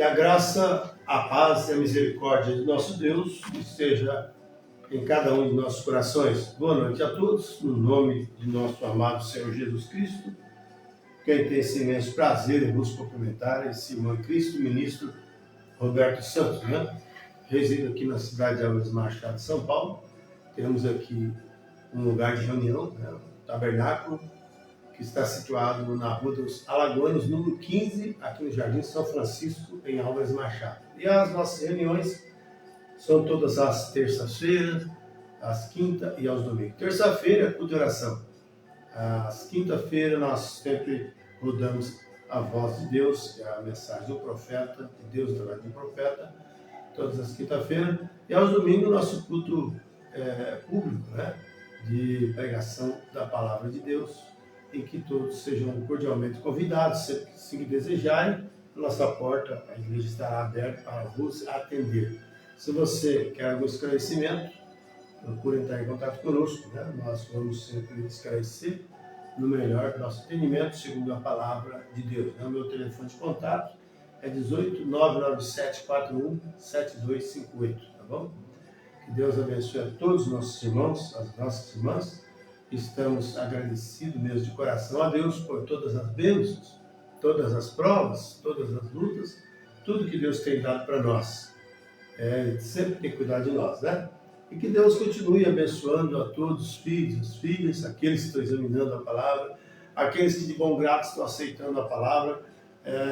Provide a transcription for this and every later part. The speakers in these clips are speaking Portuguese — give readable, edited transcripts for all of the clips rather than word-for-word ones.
Que a graça, a paz e a misericórdia de nosso Deus esteja em cada um de nossos corações. Boa noite a todos, no nome de nosso amado Senhor Jesus Cristo. Quem tem esse imenso prazer em vos cumprimentar, esse irmão Cristo, ministro Roberto Santos, né? Resido aqui na cidade de Alves Machado, São Paulo. Temos aqui um lugar de reunião, né? Um tabernáculo, que está situado na Rua dos Alagoanos, número 15, aqui no Jardim São Francisco, em Alves Machado. E as nossas reuniões são todas as terças-feiras, às quintas e aos domingos. Terça-feira, culto de oração. Às quinta-feiras, nós sempre rodamos a voz de Deus, que é a mensagem do profeta, de Deus através do profeta, todas as quinta-feiras. E aos domingos, nosso culto público, né, de pregação da palavra de Deus, em que todos sejam cordialmente convidados, se desejarem, nossa porta, a igreja estará aberta para vos atender. Se você quer algum esclarecimento, procure entrar em contato conosco, né? Nós vamos sempre esclarecer no melhor nosso entendimento, segundo a palavra de Deus. O meu telefone de contato é 18 997 41 7258, tá bom? Que Deus abençoe a todos os nossos irmãos, as nossas irmãs. Estamos agradecidos mesmo de coração a Deus por todas as bênçãos, todas as provas, todas as lutas, tudo que Deus tem dado para nós. Ele sempre tem que cuidar de nós, né? E que Deus continue abençoando a todos os filhos, as filhas, aqueles que estão examinando a palavra, aqueles que de bom grado estão aceitando a palavra,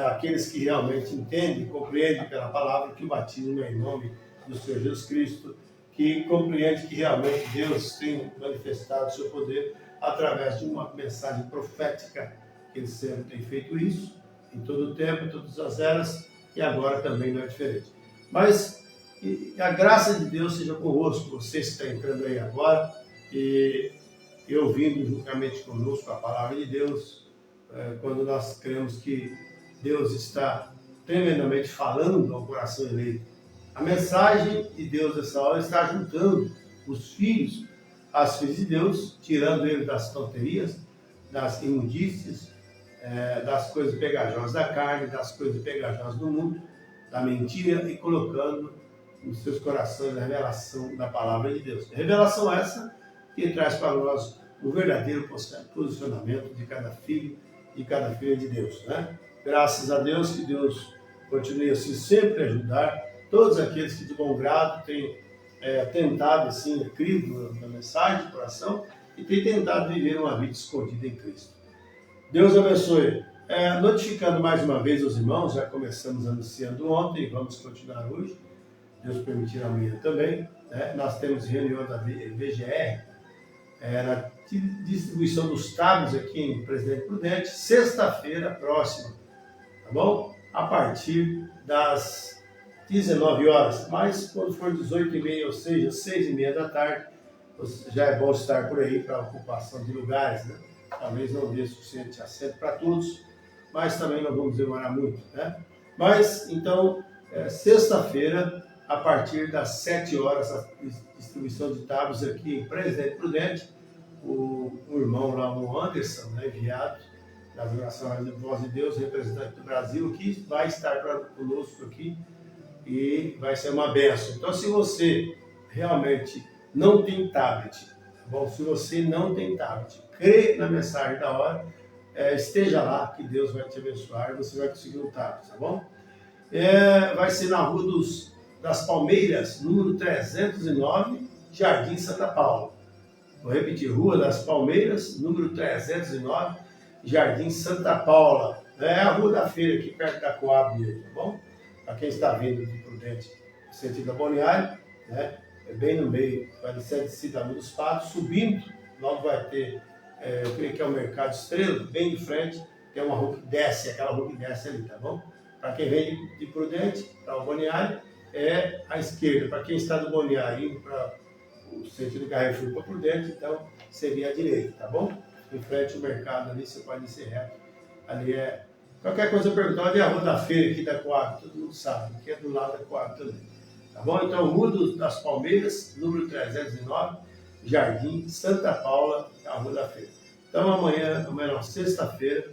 aqueles que realmente entendem, compreendem pela palavra que o batismo é em nome do Senhor Jesus Cristo, que compreende que realmente Deus tem manifestado o seu poder através de uma mensagem profética, que Ele sempre tem feito isso, em todo o tempo, em todas as eras, e agora também não é diferente. Mas e a graça de Deus seja convosco, você que está entrando aí agora, e ouvindo juntamente conosco a palavra de Deus, quando nós cremos que Deus está tremendamente falando ao coração eleito. A mensagem de Deus nessa hora está juntando os filhos, as filhas de Deus, tirando eles das tonterias, das imundícias, das coisas pegajosas da carne, das coisas pegajosas do mundo, da mentira, e colocando nos seus corações a revelação da palavra de Deus. Revelação essa que traz para nós o verdadeiro posicionamento de cada filho e cada filha de Deus, né? Graças a Deus, que Deus continue assim sempre a ajudar todos aqueles que de bom grado têm tentado, assim, crido na mensagem de coração e têm tentado viver uma vida escondida em Cristo. Deus abençoe. Notificando mais uma vez os irmãos, já começamos anunciando ontem, vamos continuar hoje, Deus permitir amanhã também, né? Nós temos reunião da VGR, na distribuição dos tábuas aqui em Presidente Prudente, sexta-feira próxima, tá bom? A partir das 19 horas, mas quando for 18h30, ou seja, 6h30 da tarde, já é bom estar por aí para ocupação de lugares, né? Talvez não dê suficiente assento para todos, mas também não vamos demorar muito, né? Mas, então, sexta-feira, a partir das 7 horas, a distribuição de tábuas aqui em Presidente Prudente, o irmão lá, o Anderson, né, enviado das orações de Voz de Deus, representante do Brasil, que vai estar conosco aqui e vai ser uma bênção. Então, se você realmente não tem tablet, tá bom? Se você não tem tablet, crê na mensagem da hora, esteja lá, que Deus vai te abençoar e você vai conseguir um tablet, tá bom? Vai ser na Rua das Palmeiras, número 309, Jardim Santa Paula. Vou repetir, Rua das Palmeiras, número 309, Jardim Santa Paula. É a Rua da Feira, aqui perto da Coab, tá bom? Para quem está vindo de Prudente, sentido Balneário, né? É bem no meio, vai descer da Rua dos Patos, subindo, logo vai ter, eu creio que é o Mercado Estrela, bem de frente, tem uma rua que desce, aquela rua que desce ali, tá bom? Para quem vem de Prudente, para o Balneário, é à esquerda. Para quem está do Balneário, indo para o sentido Carrefour para Prudente, então seria à direita, tá bom? Em frente ao mercado ali, você pode descer reto. Ali é. Qualquer coisa perguntar, onde é a Rua da Feira aqui da Coab? Todo mundo sabe, que é do lado da Coab também. Tá bom? Então, Rua das Palmeiras, número 309, Jardim Santa Paula, a Rua da Feira. Então, amanhã não, sexta-feira,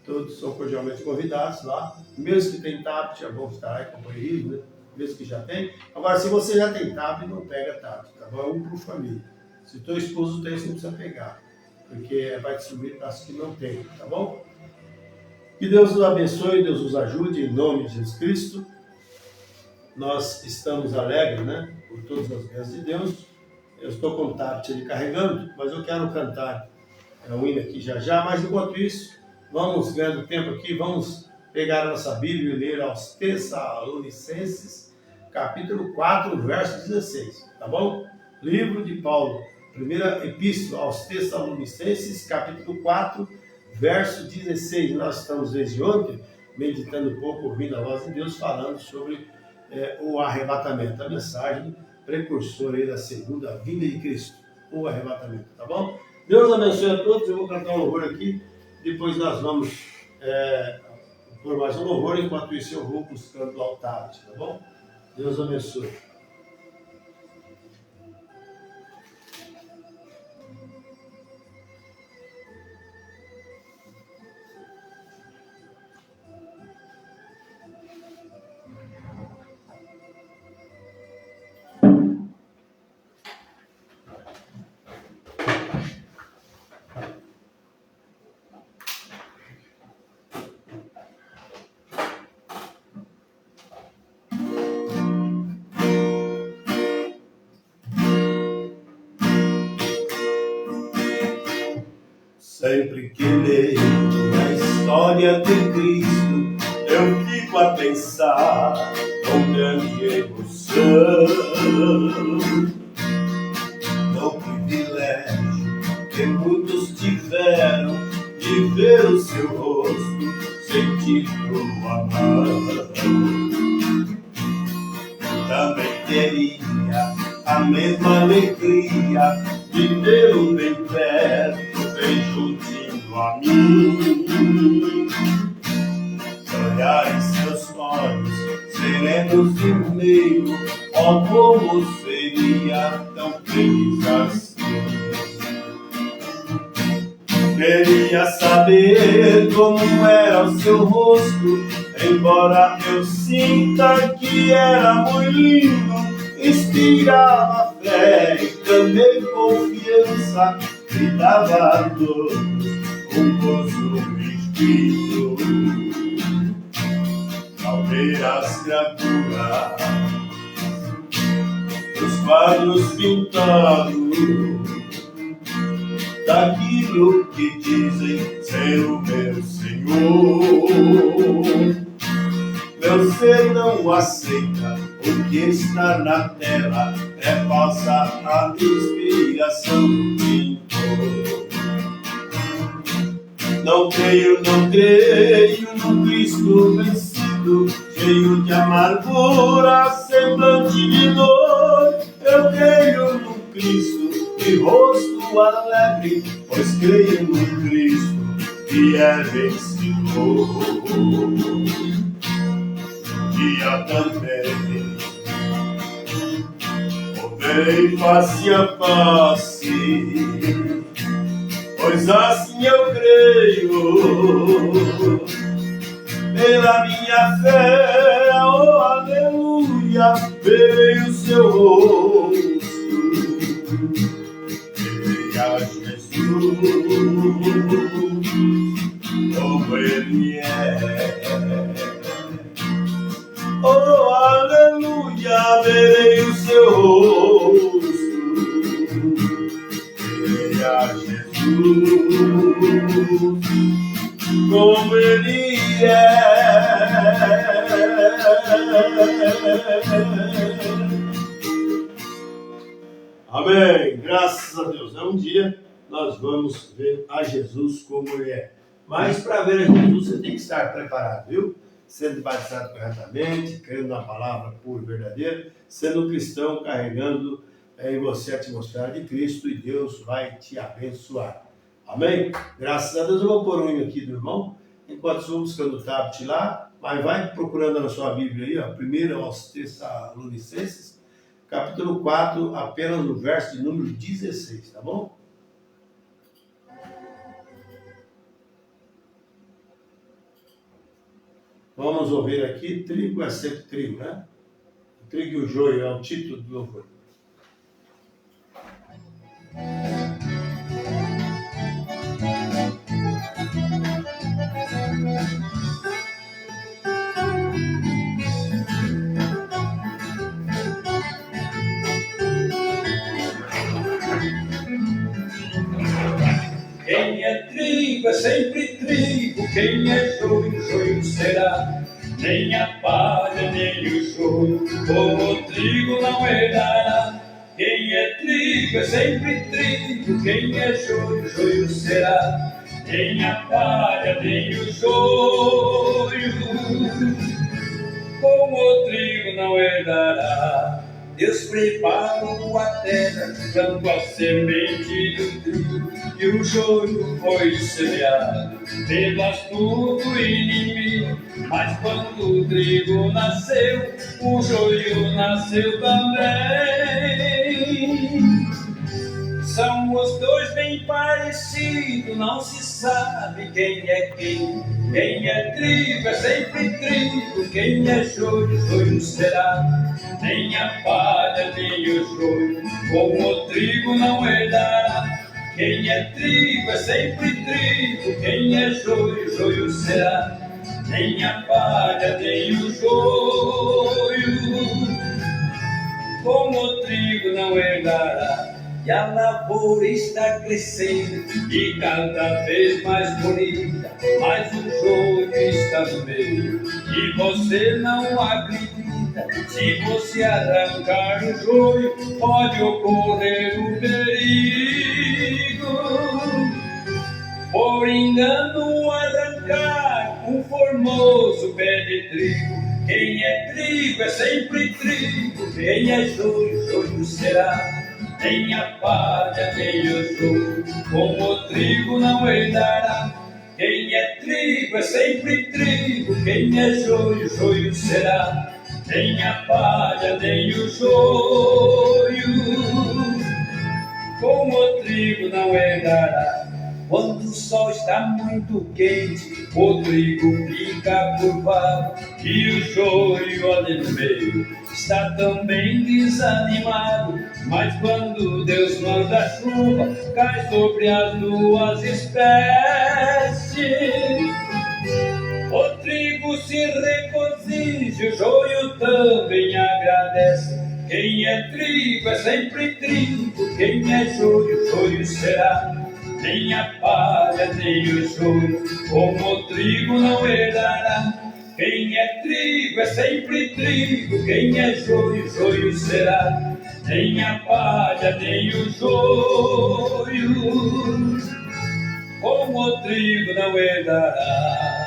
todos são cordialmente convidados lá. Mesmo que tem tablet, é bom estar aí, companheirismo, né? Mesmo que já tem. Agora, se você já tem tablet, não pega tablet, tá bom? É um por família. Se teu esposo tem, você não precisa pegar, porque vai distribuir para os que não tem, tá bom? Que Deus nos abençoe, Deus nos ajude, em nome de Jesus Cristo. Nós estamos alegres, né? Por todas as bênçãos de Deus. Eu estou com o tablet ali carregando, mas eu quero cantar um hino aqui já. Mas enquanto isso, vamos ganhando tempo aqui, vamos pegar a nossa Bíblia e ler aos Tessalonicenses, capítulo 4, verso 16, tá bom? Livro de Paulo, primeira epístola aos Tessalonicenses, capítulo 4, verso 16. Nós estamos desde ontem meditando um pouco, ouvindo a voz de Deus, falando sobre o arrebatamento, a mensagem precursora aí da segunda vinda de Cristo, o arrebatamento, tá bom? Deus abençoe a todos, eu vou cantar um louvor aqui, depois nós vamos por mais um louvor, enquanto isso eu vou buscando o altar, tá bom? Deus abençoe. Sempre que leio a história de Cristo, eu fico a pensar com grande emoção no privilégio que muitos tiveram de ver o seu rosto, sentir o amor. Também teria a mesma alegria de tê-lo bem perto, bem juntinho a mim. Olhar em seus olhos serenos e meio, ó, como seria tão feliz assim. Queria saber como era o seu rosto, embora eu sinta que era muito lindo. Inspirava fé e também confiança, e dava a todos um gozo espírito. Ao ver as gravuras dos quadros pintados, daquilo que dizem ser o meu Senhor, meu ser não aceita o que está na tela, é falsa a inspiração do pintor. Não creio no Cristo vencido, cheio de amargura, semblante de dor. Eu creio no Cristo de rosto alegre, pois creio no Cristo que é vencedor. Dia também bem face a face, pois assim eu creio, pela minha fé, oh aleluia, veio o seu rosto, verei a Jesus, como ele é. Oh, aleluia, verei o seu rosto, verei a Jesus, como ele é. Amém, graças a Deus. Um dia nós vamos ver a Jesus como ele é. Mas para ver a Jesus você tem que estar preparado, viu? Sendo batizado corretamente, crendo na palavra pura e verdadeira, sendo cristão, carregando em você a atmosfera de Cristo, e Deus vai te abençoar. Amém? Graças a Deus. Eu vou pôr um hino aqui do irmão, enquanto estou buscando o tablet lá, mas vai procurando na sua Bíblia aí, ó, 1 aos Tessalonicenses, capítulo 4, apenas no verso de número 16, tá bom? Vamos ouvir aqui, trigo é sempre trigo, né? O trigo e o joio é o título do louvor. Quem é trigo é sempre trigo, quem é joio, joio será. Nem a palha, nem o joio, como o trigo não herdará. Quem é trigo é sempre trigo, quem é joio, joio será. Nem a palha, nem o joio, como o trigo não herdará. Deus preparou a terra, plantou a semente do trigo, e o joio foi semeado pelo astuto inimigo. Mas quando o trigo nasceu, o joio nasceu também. São os dois bem parecidos, não se sabe quem é quem. Quem é trigo é sempre trigo, quem é joio, joio será. Nem a palha, nem o joio, como o trigo não herdará. Quem é trigo é sempre trigo, quem é joio, joio será. Nem a palha, nem o joio, como o trigo não herdará. e a lavoura está crescendo e cada vez mais bonita, mas o joio está no meio e você não acredita. Se você arrancar o joio, pode ocorrer um perigo. Por engano arrancar um formoso pé de trigo. Quem é trigo é sempre trigo, quem é joio, joio será. Nem a palha, nem o joio, como o trigo não herdará. Quem é trigo é sempre trigo, quem é joio, joio será. Nem a palha, nem o joio, como o trigo não herdará. Quando o sol está muito quente, o trigo fica curvado e o joio ali no meio está também desanimado. Mas quando Deus manda a chuva, cai sobre as duas espécies. O trigo se regozija, o joio também agradece. Quem é trigo é sempre trigo, quem é joio, joio será. Nem a palha, nem o joio, como o trigo não herdará. Quem é trigo é sempre trigo, quem é joio, joio será. Nem a palha, nem o joio, como o trigo não herdará.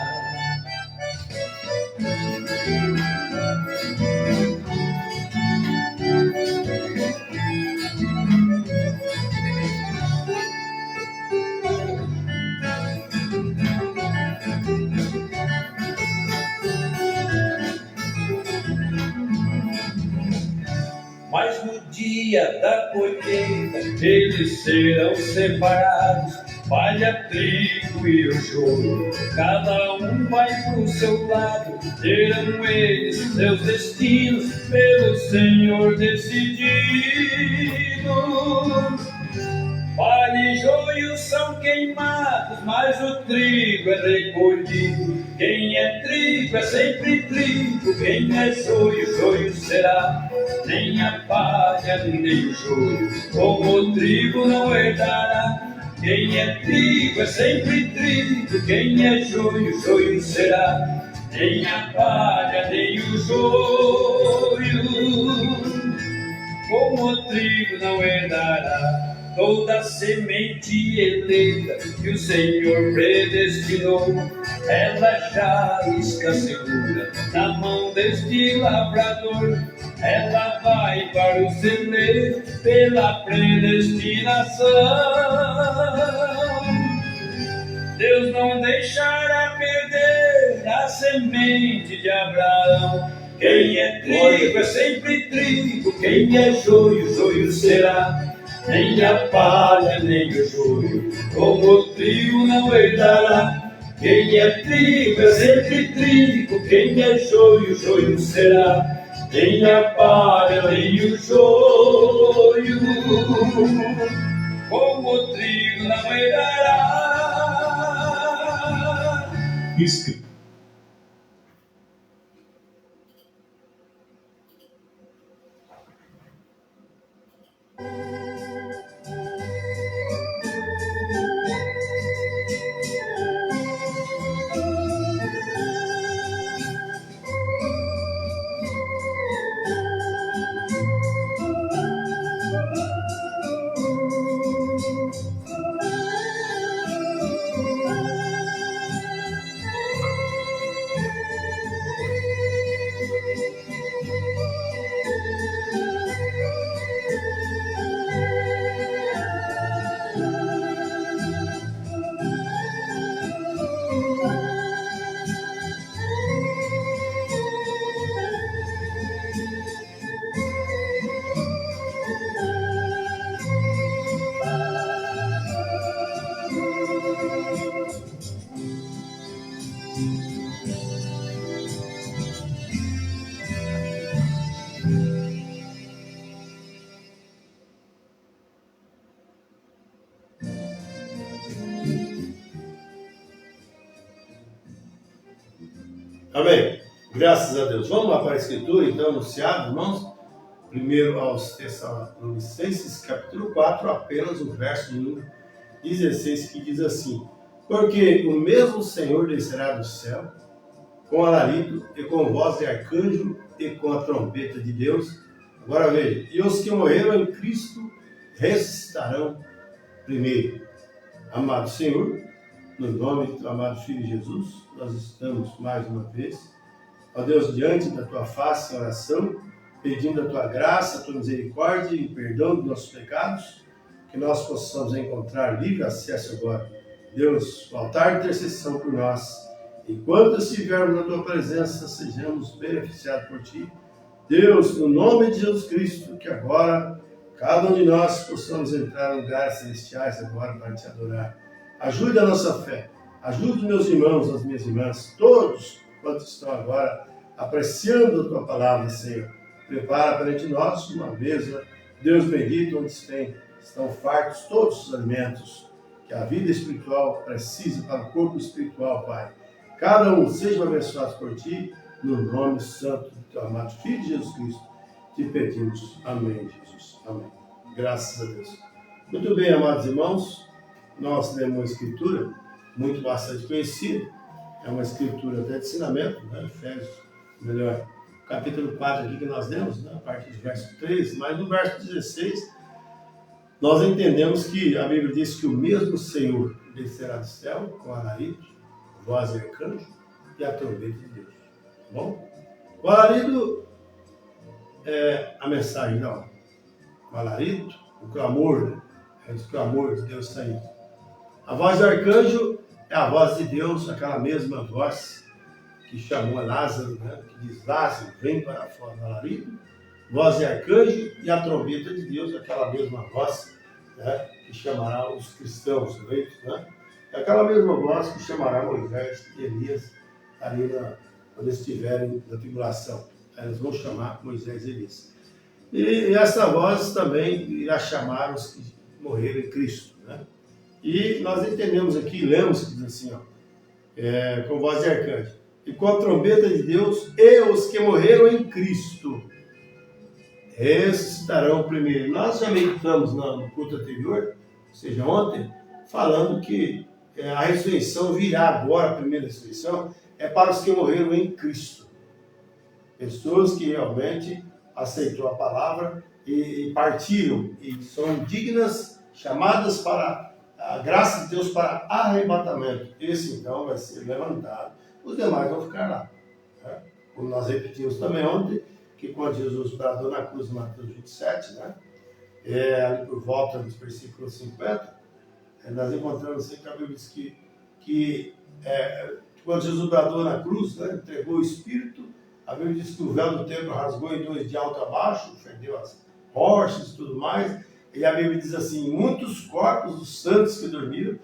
Mas no dia da colheita eles serão separados, palha, trigo e o joio, cada um vai pro seu lado, terão eles seus destinos pelo Senhor decididos. Palha e joio são queimados, mas o trigo é recolhido. Quem é trigo é sempre trigo, quem é joio, joio será. Nem a palha, nem o joio, como o trigo não herdará. Quem é trigo é sempre trigo, quem é joio, joio será. Nem a palha, nem o joio, como o trigo não herdará. Toda semente eleita que o Senhor predestinou, ela já está segura na mão deste lavrador. Ela vai para o celeiro pela predestinação. Deus não deixará perder a semente de Abraão. Quem é trigo é sempre trigo, quem é joio, joio será. Nem a palha, nem o joio, como o trigo não herdará. Quem é trigo é sempre trigo, quem é joio, joio será. Nem a palha, nem o joio, como o trigo não herdará. Isso. Amém. Graças a Deus. Vamos lá para a Escritura, então, anunciado, irmãos. primeiro aos Tessalonicenses, capítulo 4, apenas o verso de número 16, que diz assim: porque o mesmo Senhor descerá do céu, com alarido, e com voz de arcanjo, e com a trombeta de Deus. Agora veja, e os que morreram em Cristo ressuscitarão primeiro. Amado Senhor, no nome do teu amado Filho Jesus, nós estamos mais uma vez, ó Deus, diante da tua face em oração, pedindo a tua graça, a tua misericórdia e perdão dos nossos pecados, que nós possamos encontrar livre acesso agora. Deus, o altar de intercessão por nós. Enquanto estivermos na tua presença, sejamos beneficiados por ti. Deus, no nome de Jesus Cristo, que agora cada um de nós possamos entrar em lugares celestiais agora para te adorar. Ajude a nossa fé. Ajude meus irmãos, as minhas irmãs, todos quantos estão agora apreciando a tua palavra, Senhor. Prepara perante nós uma mesa, Deus bendito, onde estão fartos todos os alimentos que a vida espiritual precisa para o corpo espiritual, Pai. Cada um seja abençoado por ti, no nome santo do teu amado Filho Jesus Cristo. Te pedimos. Amém, Jesus. Amém. Graças a Deus. Muito bem, amados irmãos, nós lemos uma escritura muito bastante conhecida. É uma escritura até de ensinamento, né? Efésios, melhor, capítulo 4 aqui que nós lemos, né? A partir do verso 13, mas no verso 16, nós entendemos que a Bíblia diz que o mesmo Senhor descerá do céu com alarido, voz de arcanjo e a trombeta de Deus. Tá bom? O alarido é a mensagem da alma. O alarido, o clamor, né? É o clamor de Deus saindo. A voz do arcanjo é a voz de Deus, aquela mesma voz que chamou Lázaro, né? Que diz: Lázaro, vem para fora do alarido. Voz de arcanjo e a trombeta de Deus, aquela mesma voz, né? Que chamará os cristãos eleitos, né? É aquela mesma voz que chamará Moisés e Elias ali quando estiverem na tribulação. Eles vão chamar Moisés e Elias. E essa voz também irá chamar os que morreram em Cristo, né? E nós entendemos aqui, lemos que diz assim, ó, com voz de arcanjo, e com a trombeta de Deus, e os que morreram em Cristo ressuscitarão primeiro. Nós já meditamos no culto anterior, ou seja, ontem, falando que a ressurreição virá agora, a primeira ressurreição, é para os que morreram em Cristo. Pessoas que realmente aceitou a palavra e partiram e são dignas, chamadas para a graça de Deus para arrebatamento. Esse então vai ser levantado. Os demais vão ficar lá. Né? Como nós repetimos também ontem, que quando Jesus bradou na cruz, em Mateus 27, né? Ali por volta dos versículos 50, nós encontramos assim que a Bíblia diz que quando Jesus bradou na cruz, né? Entregou o Espírito, a Bíblia diz que o véu do templo rasgou em dois de alto a baixo, fendeu as rochas e tudo mais, e a Bíblia diz assim: muitos corpos dos santos que dormiram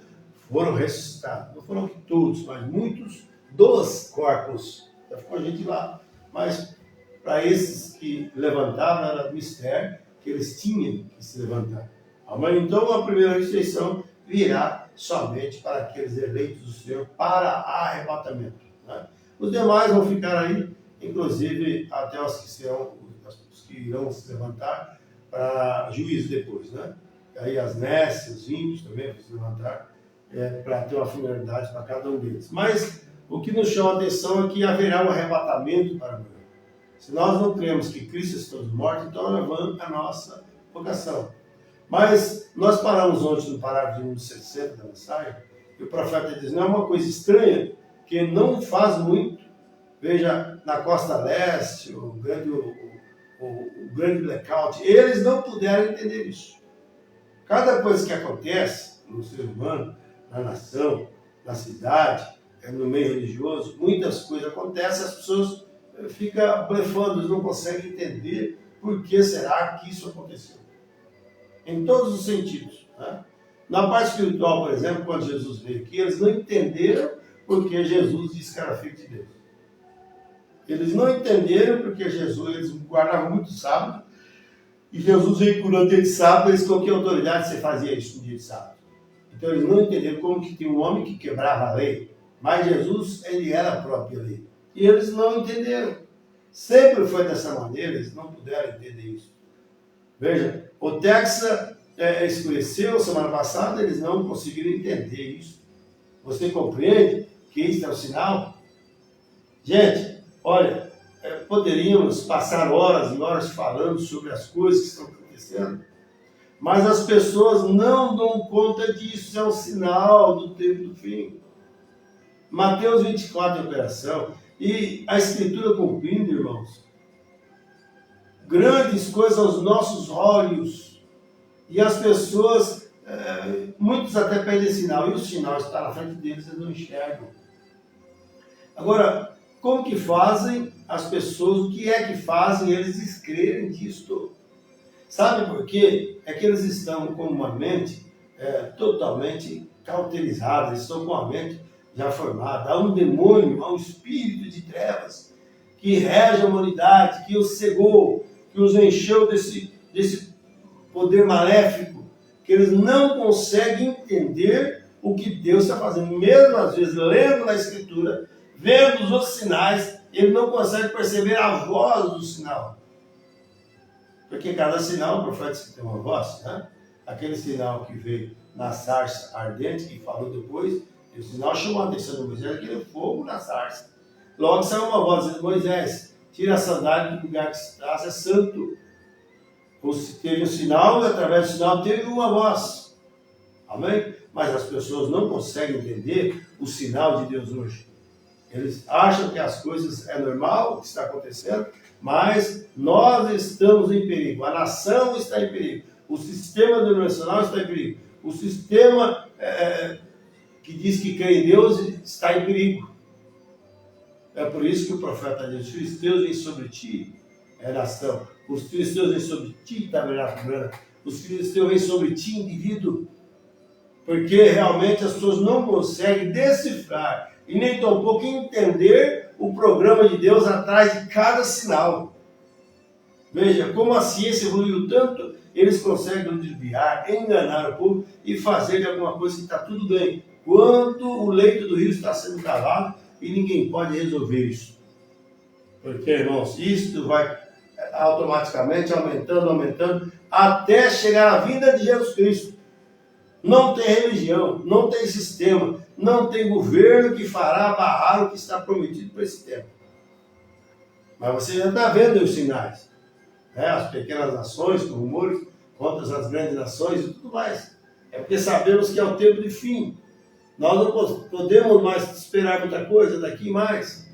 foram ressuscitados. Não foram todos, mas muitos dos corpos. Já ficou gente lá, mas para esses que levantavam era mistério que eles tinham que se levantar. Então a primeira ressurreição virá somente para aqueles eleitos do Senhor para arrebatamento. Né? Os demais vão ficar aí, inclusive até os que irão se levantar para juízo depois, né? Aí as nécias, os ímpios também vão se levantar para ter uma finalidade para cada um deles. Mas o que nos chama a atenção é que haverá um arrebatamento para nós. Se nós não cremos que Cristo está morto, então levanta a nossa vocação. Mas nós paramos ontem no parágrafo número 60 da mensagem, e o profeta diz: não é uma coisa estranha, que não faz muito. Veja, na costa leste, o grande blackout, eles não puderam entender isso. Cada coisa que acontece no ser humano, na nação, na cidade, no meio religioso, muitas coisas acontecem, as pessoas ficam blefando, eles não conseguem entender por que será que isso aconteceu. Em todos os sentidos. Né? Na parte espiritual, por exemplo, quando Jesus veio aqui, eles não entenderam porque Jesus disse que era filho de Deus. Eles não entenderam porque Jesus, eles guardavam muito sábado, e Jesus veio curando dia de sábado, eles com que autoridade você fazia isso no dia de sábado? Então eles não entenderam como que tinha um homem que quebrava a lei, mas Jesus, ele era a própria lei. E eles não entenderam. Sempre foi dessa maneira, eles não puderam entender isso. Veja, o Texas escureceu semana passada, eles não conseguiram entender isso. Você compreende que isso é o sinal? Gente, olha, poderíamos passar horas e horas falando sobre as coisas que estão acontecendo, mas as pessoas não dão conta disso, é um sinal do tempo do fim. Mateus 24 é operação, e a Escritura cumprindo, irmãos, grandes coisas aos nossos olhos, e as pessoas, muitos até pedem sinal, e o sinal está na frente deles, eles não enxergam. Agora, como que fazem as pessoas, o que é que fazem eles crerem disto? Sabe por quê? É que eles estão com uma mente totalmente cauterizada, eles estão com a mente já formada. Há um demônio, há um espírito de trevas que rege a humanidade, que os cegou, que os encheu desse poder maléfico, que eles não conseguem entender o que Deus está fazendo. Mesmo às vezes lendo na Escritura, vendo os sinais, ele não consegue perceber a voz do sinal. Porque cada sinal, o profeta disse que tem uma voz, né? Aquele sinal que veio na sarça ardente, que falou depois, o sinal chamou a atenção de Moisés, aquele fogo na sarça. Logo saiu uma voz dizendo: Moisés, tira a sandália do lugar que estás, é santo. Teve um sinal, e através do sinal teve uma voz. Amém? Mas as pessoas não conseguem entender o sinal de Deus hoje. Eles acham que as coisas é normal, o que está acontecendo, mas nós estamos em perigo. A nação está em perigo. O sistema denominacional está em perigo. O sistema que diz que crê em Deus está em perigo. É por isso que o profeta diz: os filisteus vêm sobre ti, nação. Os filisteus vêm sobre ti, tabernáculo branco. Os filisteus vêm sobre ti, indivíduo. Porque realmente as pessoas não conseguem decifrar e nem tampouco entender o programa de Deus atrás de cada sinal. Veja, como a ciência evoluiu tanto, eles conseguem desviar, enganar o povo e fazer de alguma coisa que está tudo bem. Quando o leito do rio está sendo cavado e ninguém pode resolver isso. Porque, irmãos, isso vai automaticamente aumentando, até chegar à vinda de Jesus Cristo. Não tem religião, não tem sistema, não tem governo que fará barrar o que está prometido para esse tempo. Mas você já está vendo os sinais. As pequenas nações, com rumores, contra as grandes nações e tudo mais. É porque sabemos que é o tempo de fim. Nós não podemos mais esperar muita coisa daqui mais.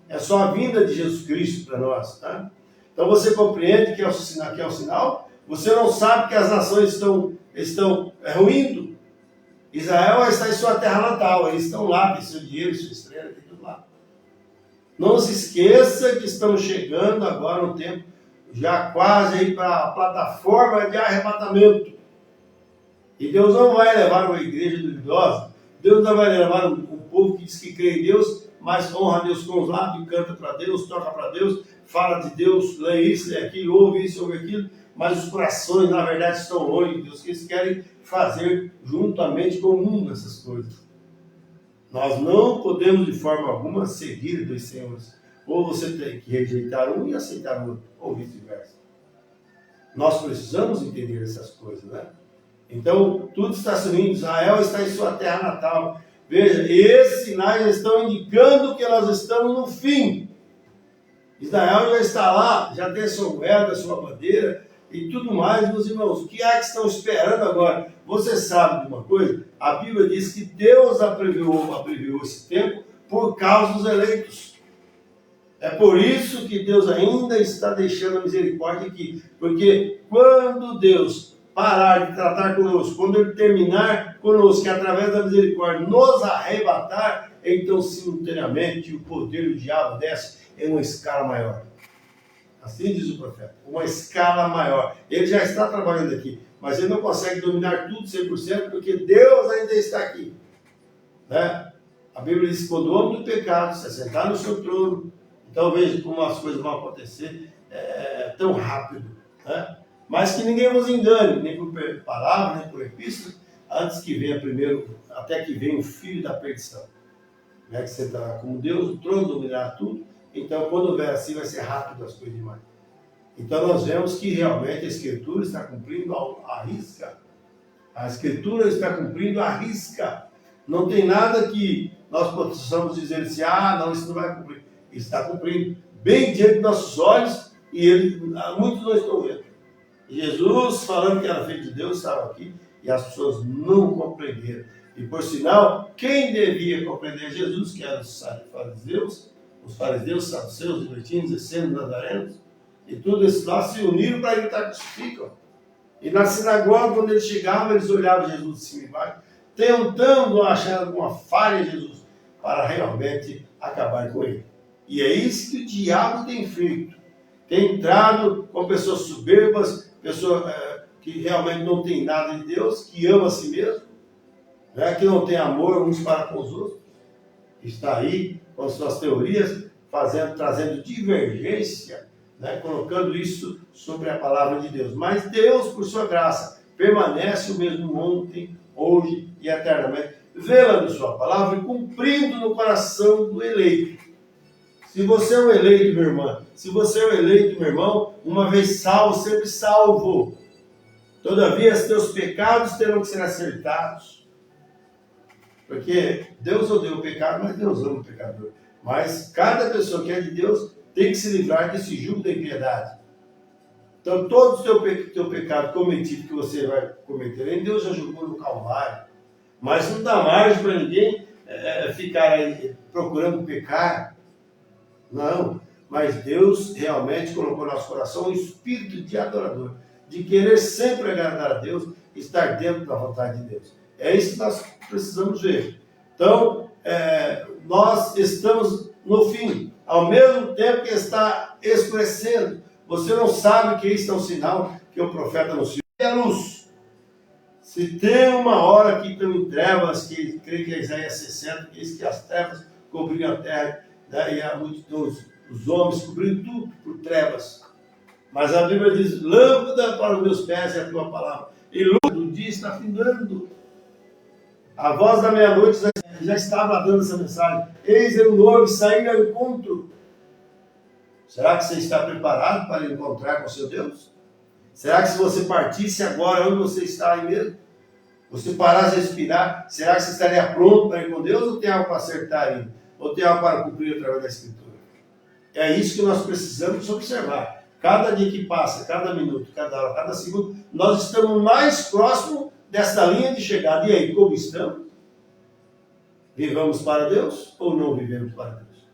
É só a vinda de Jesus Cristo para nós. Tá? Então você compreende que é o sinal. Você não sabe que as nações estão ruindo. Israel está em sua terra natal. Eles estão lá, tem seu dinheiro, sua estrela, tem tudo lá. Não se esqueça que estamos chegando agora no tempo, já quase aí para a plataforma de arrebatamento. E Deus não vai levar uma igreja duvidosa. Deus não vai levar um povo que diz que crê em Deus, mas honra a Deus com os lábios, canta para Deus, toca para Deus, fala de Deus, lê isso, lê aquilo, ouve isso, ouve aquilo, mas os corações, na verdade, estão longe de Deus, que eles querem fazer juntamente com o mundo essas coisas. Nós não podemos, de forma alguma, seguir dois senhores. Ou você tem que rejeitar um e aceitar o outro, ou vice-versa. Nós precisamos entender essas coisas, né? Então, tudo está se unindo. Israel está em sua terra natal. Veja, esses sinais estão indicando que nós estamos no fim. Israel já está lá, já tem sua moeda, sua bandeira e tudo mais, meus irmãos. O que é que estão esperando agora? Você sabe de uma coisa? A Bíblia diz que Deus abreviou esse tempo por causa dos eleitos. É por isso que Deus ainda está deixando a misericórdia aqui. Porque quando Deus parar de tratar conosco, quando Ele terminar conosco, que através da misericórdia nos arrebatar, então simultaneamente o poder do diabo desce em uma escala maior. Assim diz o profeta, uma escala maior. Ele já está trabalhando aqui, mas ele não consegue dominar tudo 100%, porque Deus ainda está aqui. Né? A Bíblia diz que quando o homem do pecado se assentar no seu trono, então veja como as coisas vão acontecer tão rápido. Né? Mas que ninguém vos engane, nem por palavra, nem por epístola, antes que venha primeiro, até que venha o filho da perdição. Né? Que sentará como Deus, o trono dominará tudo. Então, quando houver assim, vai ser rápido as coisas demais. Então nós vemos que realmente a Escritura está cumprindo à risca. A Escritura está cumprindo à risca. Não tem nada que nós possamos dizer assim, não, isso não vai cumprir. Está cumprindo bem diante de nossos olhos e muitos não estão vendo. Jesus, falando que era filho de Deus, estava aqui e as pessoas não compreenderam. E por sinal, quem devia compreender Jesus, que eram os fariseus, saduceus, libertinos, essênios, nazarenos, e tudo isso lá se uniram para gritar crucificam. E na sinagoga, quando eles chegavam, eles olhavam Jesus de cima e embaixo, tentando achar alguma falha em Jesus, para realmente acabar com ele. E é isso que o diabo tem feito. Tem entrado com pessoas soberbas, pessoas que realmente não tem nada de Deus, que ama a si mesmo, né, que não tem amor uns para com os outros. Está aí com suas teorias, trazendo divergência, né, colocando isso sobre a palavra de Deus. Mas Deus, por sua graça, permanece o mesmo ontem, hoje e eternamente, velando sua palavra e cumprindo no coração do eleito. Se você é um eleito, minha irmã, se você é um eleito, meu irmão, uma vez salvo, sempre salvo. Todavia, os teus pecados terão que ser acertados. Porque Deus odeia o pecado, mas Deus ama o pecador. Mas cada pessoa que é de Deus tem que se livrar desse jugo da impiedade. Então, todo o teu pecado cometido que você vai cometer, em Deus já julgou no Calvário. Mas não dá margem para ninguém ficar aí procurando pecar. Não, mas Deus realmente colocou no nosso coração um espírito de adorador, de querer sempre agradar a Deus, estar dentro da vontade de Deus. É isso que nós precisamos ver. Então, nós estamos no fim, ao mesmo tempo que está escurecendo. Você não sabe que isso é um sinal que o profeta anunciou. É a luz. Se tem uma hora que estão em trevas, que creio que é Isaías 60, que diz que as trevas cobriram a terra, e a multidão, os homens cobrindo tudo por trevas. Mas a Bíblia diz, lâmpada para os meus pés é a tua palavra. E luz do dia está findando. A voz da meia-noite já estava dando essa mensagem. Eis o noivo sair ao encontro. Será que você está preparado para encontrar com seu Deus? Será que se você partisse agora, onde você está aí mesmo? Você parasse de respirar, será que você estaria pronto para ir com Deus ou tem algo para acertar ainda? Ou tem algo para cumprir através da Escritura? É isso que nós precisamos observar. Cada dia que passa, cada minuto, cada hora, cada segundo, nós estamos mais próximos dessa linha de chegada. E aí, como estamos? Vivamos para Deus ou não vivemos para Deus?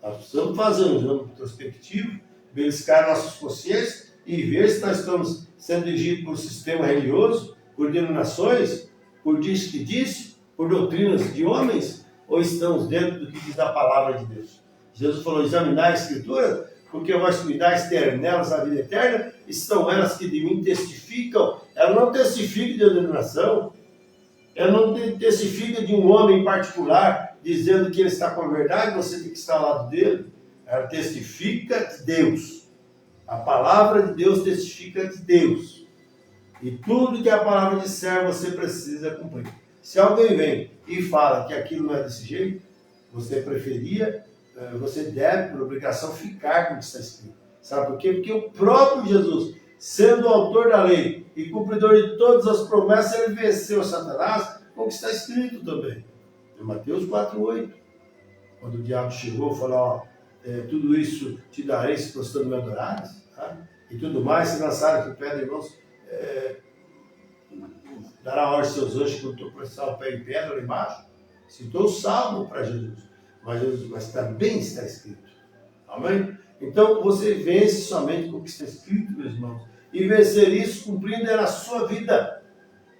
Nós precisamos fazer um exame introspectivo, verificar nossas consciências e ver se nós estamos sendo dirigidos por um sistema religioso, por denominações, por diz que diz, por doutrinas de homens, ou estamos dentro do que diz a palavra de Deus? Jesus falou, examinar a Escritura, porque vós cuidais ter nelas a vida eterna, e são elas que de mim testificam. Ela não testifica de denominação, ela não testifica de um homem em particular, dizendo que ele está com a verdade, você tem que estar ao lado dele. Ela testifica de Deus. A palavra de Deus testifica de Deus. E tudo que a palavra disser, você precisa cumprir. Se alguém vem e fala que aquilo não é desse jeito, você deve, por obrigação, ficar com o que está escrito. Sabe por quê? Porque o próprio Jesus, sendo o autor da lei e cumpridor de todas as promessas, ele venceu Satanás com o que está escrito também. Em Mateus 4,8. Quando o diabo chegou e falou, tudo isso te darei se prostando me adorares, tá? E tudo mais, se lançarem com pedra, irmãos, dará ordem aos seus anjos quando tu pressar o pé em pedra lá embaixo. Citou o salmo para Jesus. Mas também está escrito. Amém? Então você vence somente com o que está escrito, meus irmãos. E vencer isso cumprindo na sua vida.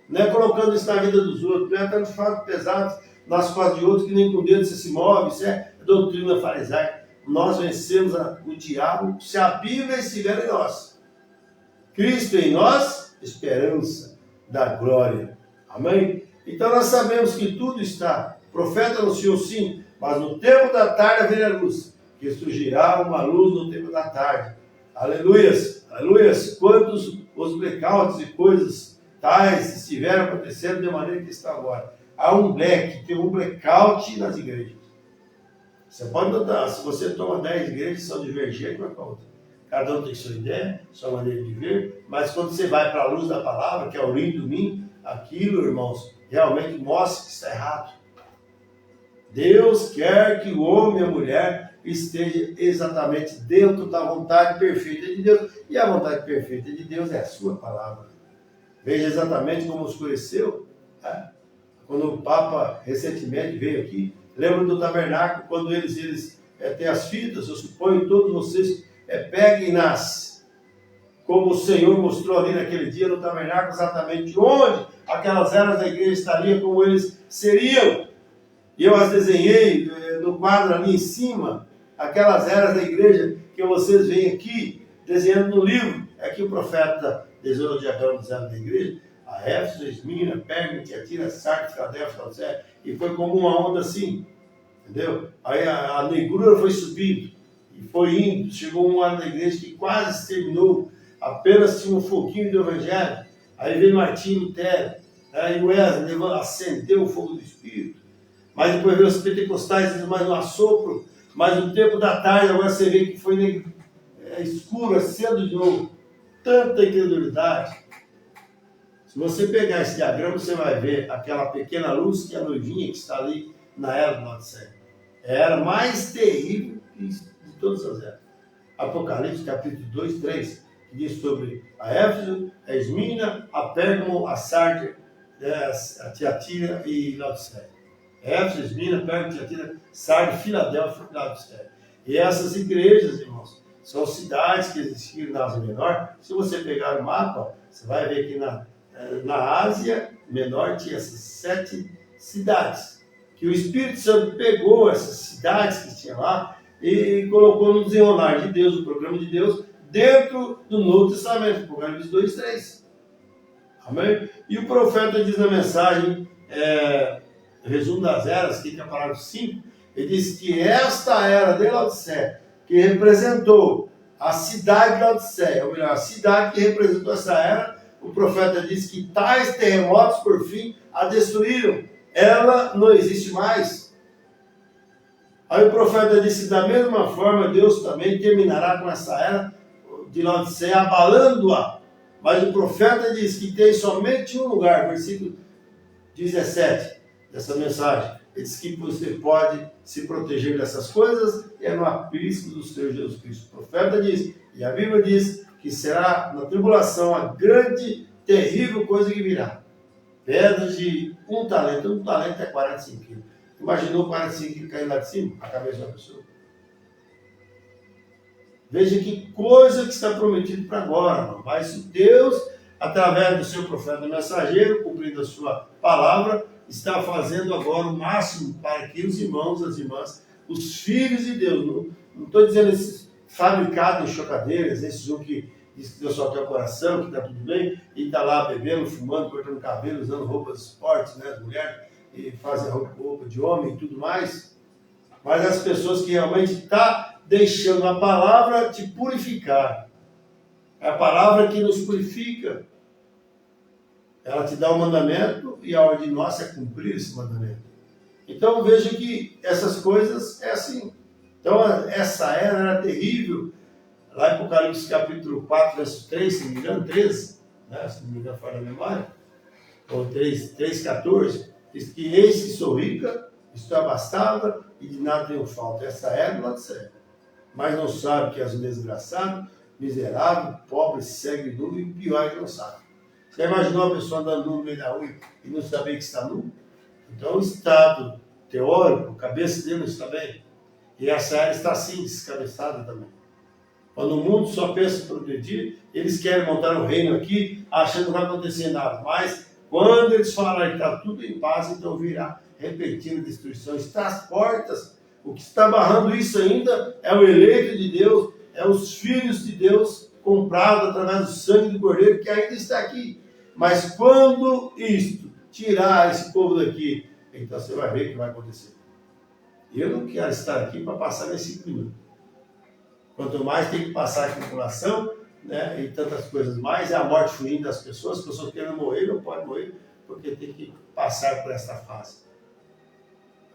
Não é colocando isso na vida dos outros. Não é dando fatos pesados nas costas de outros que nem com o dedo você se move. Isso é doutrina farisaica. Nós vencemos o diabo se a Bíblia estiver em nós. Cristo em nós, esperança da glória. Amém? Então nós sabemos que tudo está. O profeta anunciou sim, mas no tempo da tarde haverá luz, que surgirá uma luz no tempo da tarde. Aleluias, aleluias. Quantos os blackouts e coisas tais estiveram acontecendo de maneira que está agora. Há tem um blackout nas igrejas. Você pode notar, se você toma 10 igrejas, são divergentes uma com a outra. cada um tem sua ideia, sua maneira de ver, mas quando você vai para a luz da palavra, que é o Urim e Tumim, aquilo, irmãos, realmente mostra que está errado. Deus quer que o homem e a mulher esteja exatamente dentro da vontade perfeita de Deus, e a vontade perfeita de Deus é a sua palavra. Veja exatamente como escureceu, né? Quando o Papa recentemente veio aqui, lembra do tabernáculo, quando eles têm as fitas, eu suponho que todos vocês peguem-nas, como o Senhor mostrou ali naquele dia no tabernáculo, exatamente onde aquelas eras da igreja estariam, como eles seriam. E eu as desenhei no quadro ali em cima, aquelas eras da igreja que vocês veem aqui, desenhando no livro. É que o profeta desenhou o diagrama dos eras da igreja, a Éfeso, Esmirna, Pérgamo, Tiatira, Sardes, Filadélfia, Laodiceia, e foi como uma onda assim, entendeu? Aí a negrura foi subindo, e foi indo, chegou uma hora da igreja que quase se terminou, apenas tinha um foguinho do evangelho, aí veio Martinho Lutero, aí Wesley acendeu o fogo do Espírito, mas depois veio os pentecostais, mais um assopro, mas no tempo da tarde, agora você vê que foi escuro, acendo de novo, tanta incredulidade. Se você pegar esse diagrama, você vai ver aquela pequena luz que é a noivinha que está ali na era do Laodiceia. É a era mais terrível de todas as eras. Apocalipse capítulo 2, 3, que diz sobre a Éfeso, a Esmirna, a Pérgamo, a Sardes, a Tiatira e Laodiceia. Éfeso, Esmirna, Pérgamo, Tiatira, Sardes, Filadélfia e Laodiceia. E essas igrejas, irmãos, são cidades que existiram na Ásia Menor. Se você pegar o mapa, você vai ver que na Ásia Menor tinha essas 7 cidades. Que o Espírito Santo pegou essas cidades que tinha lá e colocou no desenrolar de Deus, o programa de Deus, dentro do Novo Testamento, Apocalipse 2, 3. Amém? E o profeta diz na mensagem, resumo das eras, que é o parágrafo 5, ele diz que esta era de Laodiceia, que representou a cidade de Laodiceia, ou melhor, a cidade que representou essa era, o profeta diz que tais terremotos, por fim, a destruíram. Ela não existe mais. Aí o profeta disse, da mesma forma, Deus também terminará com essa era de Laodiceia, abalando-a. Mas o profeta diz que tem somente um lugar, versículo 17 dessa mensagem. Ele diz que você pode se proteger dessas coisas, e é no aprisco do Senhor Jesus Cristo. O profeta diz, e a Bíblia diz, que será na tribulação a grande, terrível coisa que virá. Pedras de um talento é 45 quilos. Imaginou 45 quilos caindo lá de cima, a cabeça da pessoa? Veja que coisa que está prometido para agora, irmão. Mas Deus, através do seu profeta mensageiro, cumprindo a sua palavra, está fazendo agora o máximo para que os irmãos, as irmãs, os filhos de Deus, não estou dizendo esses fabricados em chocadeiras, esses um que diz que Deus só tem o coração, que está tudo bem, e está lá bebendo, fumando, cortando cabelo, usando roupas esportes, né, as mulheres, e fazem roupa de homem e tudo mais. Mas as pessoas que realmente estão deixando a palavra te purificar. É a palavra que nos purifica. Ela te dá o mandamento e a ordem nossa é cumprir esse mandamento. Então veja que essas coisas é assim. Então essa era terrível. Lá em Apocalipse capítulo 4, verso 3, se não me engano, 13, né? Se não me engano fora da memória, ou 3,14, diz que eis que sou rica, estou abastada e de nada tenho falta. Essa era do Laodiceia. Mas não sabe que és um desgraçado, miserável, pobre, cego e nu, e o pior é que não sabe. Você imaginou a pessoa andando nu no meio da rua e não saber que está nu? Então o estado teórico, a cabeça dele não está bem. E essa era está assim, descabeçada também. Quando o mundo só pensa em progredir, eles querem montar um reino aqui, achando que não vai acontecer nada. Mas quando eles falarem que está tudo em paz, então virá repentina destruição. Está às portas. O que está barrando isso ainda é o eleito de Deus, é os filhos de Deus comprados através do sangue do Cordeiro, que ainda está aqui. Mas quando isto tirar esse povo daqui, então você vai ver o que vai acontecer. Eu não quero estar aqui para passar nesse clima. Quanto mais tem que passar a tribulação, né, e tantas coisas mais, é a morte fluindo das pessoas, as pessoas querendo morrer, não podem morrer, porque tem que passar por essa fase.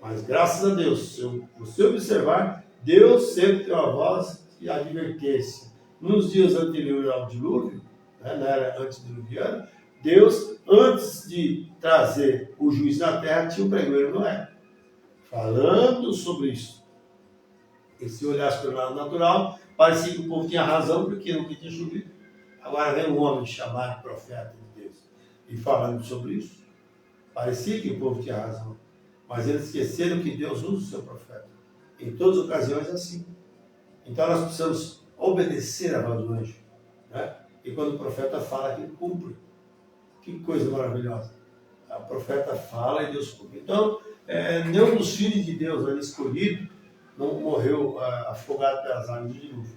Mas graças a Deus, se você observar, Deus sempre tem uma voz de advertência. nos dias anteriores ao dilúvio, né, na era antediluviana, Deus, antes de trazer o juízo na terra, tinha um pregoeiro Noé, falando sobre isso. E se olhasse pelo lado natural, parecia que o povo tinha razão, porque nunca tinha chovido. Agora vem um homem chamado profeta de Deus e falando sobre isso. Parecia que o povo tinha razão, mas eles esqueceram que Deus usa o seu profeta. Em todas as ocasiões é assim. Então nós precisamos obedecer a voz do anjo, né? E quando o profeta fala, ele cumpre. Que coisa maravilhosa. O profeta fala e Deus cumpre. Então, nenhum dos filhos de Deus ali escolhido não morreu afogado pelas águas do dilúvio.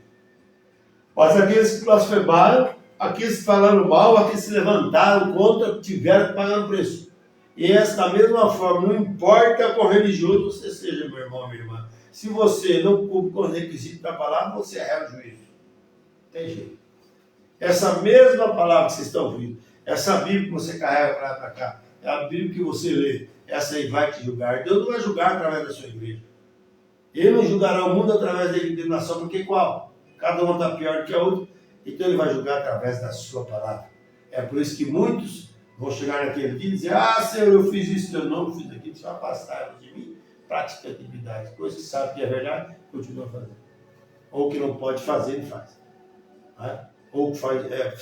Mas aqueles que blasfemaram, aqueles que falaram mal, aqueles que se levantaram contra, tiveram que pagar o preço. E da mesma forma, não importa qual religioso você seja, meu irmão, minha irmã. Se você não cumpre com os requisitos da palavra, você é o juízo. Tem jeito. Essa mesma palavra que vocês estão ouvindo, essa Bíblia que você carrega para lá para cá, é a Bíblia que você lê, essa aí vai te julgar. Deus não vai julgar através da sua igreja. Ele não julgará o mundo através da indignação, porque qual? Cada uma está pior do que a outra. Então ele vai julgar através da sua palavra. É por isso que muitos vão chegar naquele dia e dizer: ah, Senhor, eu fiz isso, eu não fiz aquilo, só afastaram de mim, prática de atividade. Coisa que sabe que é verdade, continua fazendo. Ou que não pode fazer, ele faz. Né? Ou que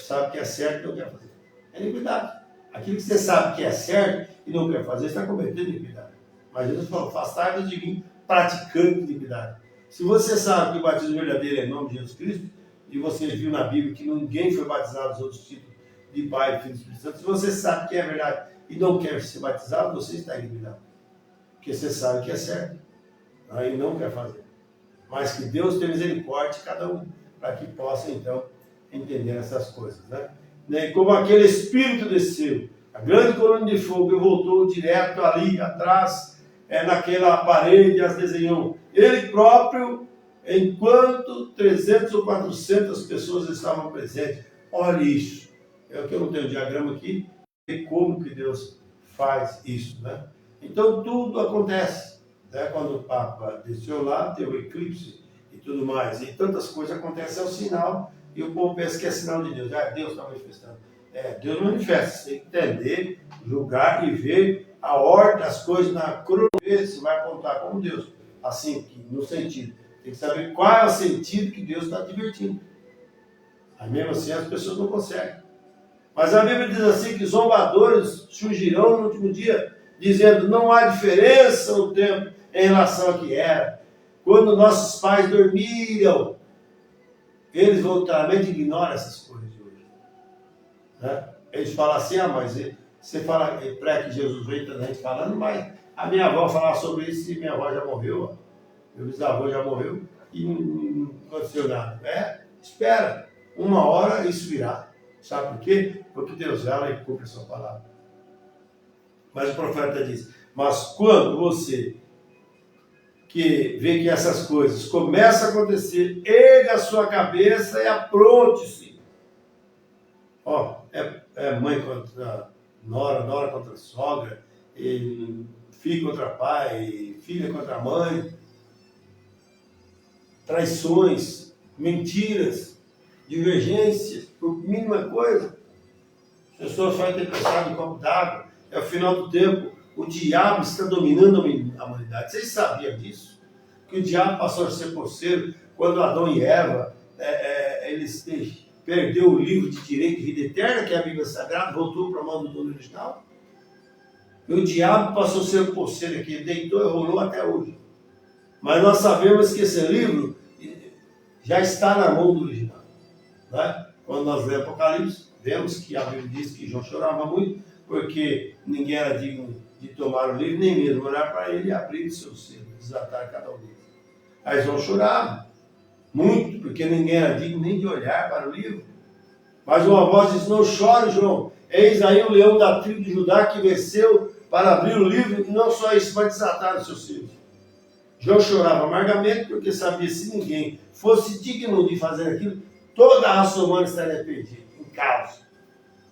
sabe que é certo e não quer fazer. É iniquidade. Aquilo que você sabe que é certo e não quer fazer, você está cometendo iniquidade. Mas Jesus falou: afastai-vos de mim, praticando iniquidade. Se você sabe que o batismo verdadeiro é em nome de Jesus Cristo, e você viu na Bíblia que ninguém foi batizado nos outros títulos de Pai, Filho e Espírito Santo, se você sabe que é verdade e não quer ser batizado, você está iniquidade. Porque você sabe que é certo, aí não quer fazer. Mas que Deus tenha misericórdia de cada um, para que possa, então, entender essas coisas. Né? Como aquele Espírito desceu, a grande coluna de fogo, e voltou direto ali atrás, naquela parede, as desenhou. Ele próprio, enquanto 300 ou 400 pessoas estavam presentes. Olha isso. É o que eu não tenho diagrama aqui, e como que Deus faz isso, né? Então tudo acontece, né? Quando o Papa desceu lá, teve o eclipse e tudo mais, e tantas coisas acontecem, é o sinal, e o povo pensa que é sinal de Deus. Deus está manifestando. Deus manifesta, você tem que entender, julgar e ver a ordem das coisas na cronologia, você vai apontar como Deus, assim, no sentido. Tem que saber qual é o sentido que Deus está divertindo. Aí mesmo assim as pessoas não conseguem. Mas a Bíblia diz assim que zombadores surgirão no último dia, dizendo: não há diferença no tempo em relação ao que era. Quando nossos pais dormiram, eles voluntariamente ignoram essas coisas de hoje. Né? Eles falam assim: mas você fala pré que Jesus veio, tá gente falando, mas a minha avó falava sobre isso e minha avó já morreu, meu bisavô já morreu e não aconteceu nada. Espera, uma hora isso virá. Sabe por quê? Porque Deus vela e cumpre a sua palavra. Mas o profeta diz: mas quando você que vê que essas coisas começam a acontecer, erga a sua cabeça e apronte-se. Mãe contra nora, nora contra sogra, filho contra pai, filha contra mãe, traições, mentiras, divergências, por mínima coisa. As pessoas podem ter pensado em copo d'água. É o final do tempo. O diabo está dominando a humanidade. Vocês sabiam disso? Que o diabo passou a ser porceiro quando Adão e Eva eles perdeu o livro de direito de vida eterna, que é a Bíblia Sagrada, voltou para a mão do dono original. E o diabo passou a ser porceiro aqui, ele deitou e rolou até hoje. Mas nós sabemos que esse livro já está na mão do original. Né? Quando nós lemos Apocalipse, vemos que a Bíblia diz que João chorava muito, porque ninguém era digno de tomar o livro, nem mesmo olhar para ele e abrir o seu selo, desatar cada um deles. Aí João chorava muito, porque ninguém era digno nem de olhar para o livro. Mas uma voz disse: não chore, João, eis aí o leão da tribo de Judá que venceu para abrir o livro, e não só isso, mas desatar os seus selos. João chorava amargamente, porque sabia que se ninguém fosse digno de fazer aquilo, toda a raça humana estaria perdida, em caos.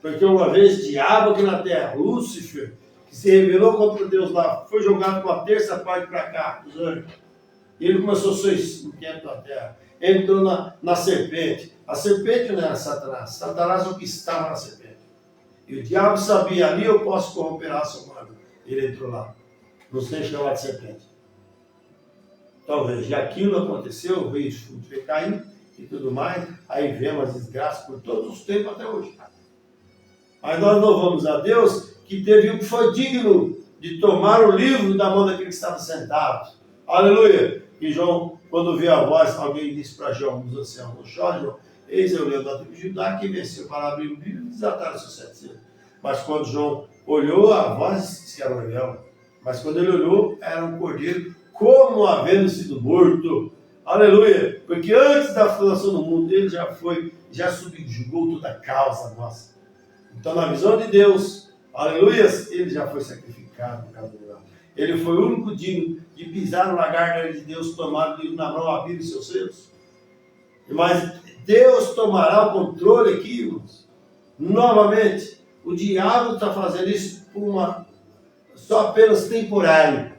Porque uma vez diabo aqui na terra, Lúcifer, que se rebelou contra Deus lá, foi jogado com a terça parte para cá, dos anjos. E ele começou a ser inquieto na terra. entrou na serpente. A serpente não era Satanás. Satanás é o que estava na serpente. E o diabo sabia, ali eu posso corromper a raça humana. Ele entrou lá. Não sei chamar de serpente. Talvez, e aquilo aconteceu, veio Caim e tudo mais, aí vemos as desgraças por todos os tempos até hoje. Mas nós louvamos a Deus que teve um que foi digno de tomar o livro da mão daquele que estava sentado. Aleluia! E João, quando viu a voz, alguém disse para João, nos anciãos, não chore, João, eis eu leão da tribo de Judá, que venceu para abrir o livro e desatar os seus 7 selos. Mas quando João olhou, a voz disse que era um leão. Mas quando ele olhou, era um cordeiro, como havendo sido morto. Aleluia! Porque antes da fundação do mundo, ele já subjugou toda a causa nossa. Então, na visão de Deus, aleluia, ele já foi sacrificado por causa de nós. Ele foi o único digno de pisar no lagar de Deus, tomar o livro na mão, abrir os seus selos. Mas Deus tomará o controle aqui, irmãos. Novamente, o diabo está fazendo isso por só apenas temporário.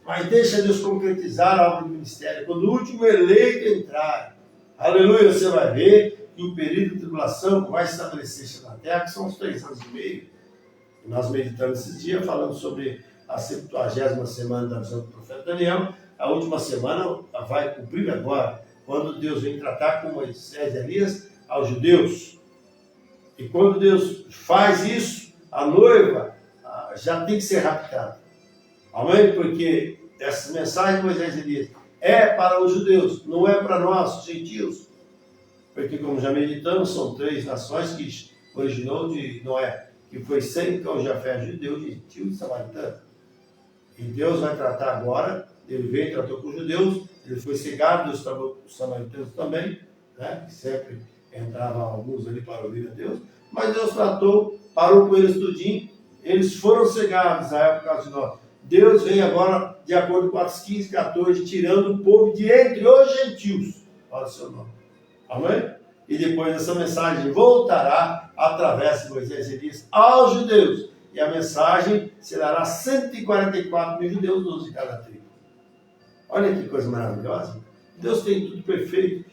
Mas deixa Deus concretizar a obra do ministério. Quando o último eleito entrar, aleluia, você vai ver que o período de tribulação vai estabelecer-se na terra, que são os 3 anos e meio. E nós meditamos esses dias falando sobre a 70ª semana da visão do profeta Daniel. A última semana vai cumprir agora, quando Deus vem tratar com Moisés e Elias aos judeus. E quando Deus faz isso, a noiva já tem que ser raptada. Amém? Porque essa mensagem de Moisés e Elias é para os judeus, não é para nós, os gentios. Porque, como já meditamos, são 3 nações que originou de Noé, que foi Sem, Cão, Jafé, judeu, gentil e samaritano. E Deus vai tratar agora, ele veio e tratou com os judeus, ele foi cegado, Deus tratou com os samaritanos também, né? Que sempre entravam alguns ali para ouvir a Deus, mas Deus tratou, parou com eles tudinho, eles foram cegados na época de nós. Deus vem agora, de acordo com Atos 15, 14, tirando o povo de entre os gentios, para o seu nome. Amém? E depois essa mensagem voltará através de Moisés e Elias aos judeus. E a mensagem será a 144 mil judeus, 12 de cada tribo. Olha que coisa maravilhosa. Deus tem tudo perfeito.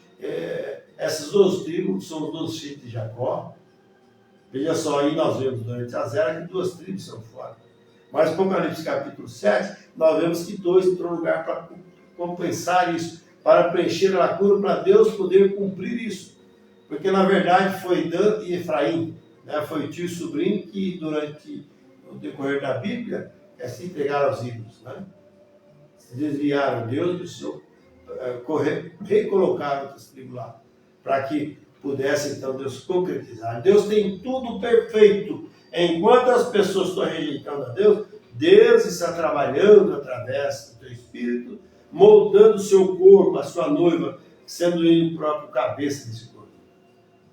Essas 12 tribos são os 12 filhos de Jacó. Veja só, aí nós vemos durante a zero que 2 tribos são fora. Mas no Apocalipse capítulo 7, nós vemos que 2 entrou no lugar para compensar isso, para preencher a lacuna, para Deus poder cumprir isso. Porque na verdade foi Dan e Efraim, né? Foi tio e sobrinho que durante o decorrer da Bíblia se entregaram aos ídolos, né? Se desviaram de Deus, precisou recolocar outras tribos lá, para que pudesse então Deus concretizar. Deus tem tudo perfeito. Enquanto as pessoas estão rejeitando a Deus, Deus está trabalhando através do teu espírito, moldando o seu corpo, a sua noiva, sendo ele o próprio cabeça desse corpo.